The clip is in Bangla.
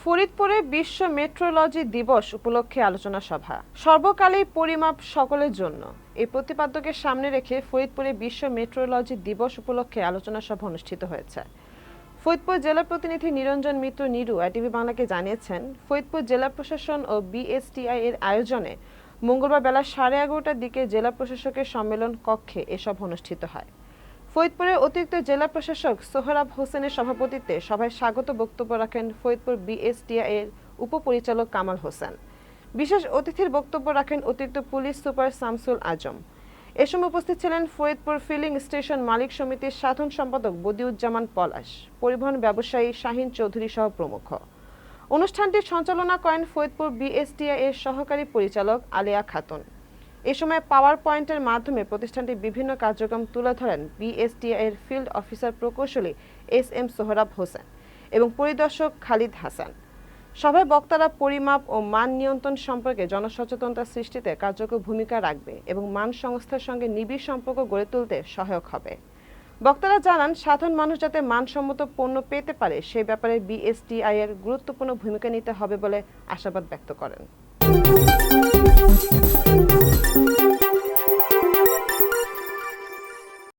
ফরিদপুরে বিশ্ব মেট্রোলজি দিবস উপলক্ষে আলোচনা সভা। সর্বকালেই পরিমাপ সকলের জন্য এই প্রতিপাদ্যকে সামনে রেখে ফরিদপুরে বিশ্ব মেট্রোলজি দিবস উপলক্ষে আলোচনা সভা অনুষ্ঠিত হয়েছে। ফরিদপুর জেলা প্রতিনিধি নিরঞ্জন মিত্র নিরু আইটিভি বাংলাকে জানিয়েছেন, ফরিদপুর জেলা প্রশাসন ও বিএসটিআই এর আয়োজনে মঙ্গলবার বেলা 11:30টার দিকে জেলা প্রশাসকের সম্মেলন কক্ষে এ সভা অনুষ্ঠিত হয়। ফরিদপুরের অতিরিক্ত জেলা প্রশাসক সোহরাব হোসেনের সভাপতিত্বে সভায় স্বাগত বক্তব্য রাখেন ফরিদপুর বিএসটিআই এর উপপরিচালক কামাল হোসেন। বিশেষ অতিথির বক্তব্য রাখেন অতিরিক্ত পুলিশ সুপার শামসুল আজম। এ সময় উপস্থিত ছিলেন ফরিদপুর ফিলিং স্টেশন মালিক সমিতির সাধারণ সম্পাদক বদিউজ্জামান পলাশ, পরিবহন ব্যবসায়ী শাহিন চৌধুরী সহ প্রমুখ। অনুষ্ঠানটি সঞ্চালনা করেন ফরিদপুর বিএসটিআই এর সহকারী পরিচালক আলিয়া খাতুন। এ সময় পাওয়ার পয়েন্টের মাধ্যমে প্রতিষ্ঠানটির বিভিন্ন কার্যক্রম তুলে ধরেন বিএসটিআই এর ফিল্ড অফিসার প্রকৌশলী এস.এম. সোহরাব হোসেন এবং পরিদর্শক খালিদ হাসান। সভায় বক্তারা পরিমাপ ও মান নিয়ন্ত্রণ সম্পর্কে জনসচেতনতা সৃষ্টিতে কার্যকর ভূমিকা রাখবে এবং মান সংস্থার সঙ্গে নিবিড় সম্পর্ক গড়ে তুলতে সহায়ক হবে। বক্তারা জানান, সাধারণ মানুষ যাতে মানসম্মত পণ্য পেতে পারে সেই ব্যাপারে বিএসটিআই এর গুরুত্বপূর্ণ ভূমিকা নিতে হবে বলে আশাবাদ ব্যক্ত করেন।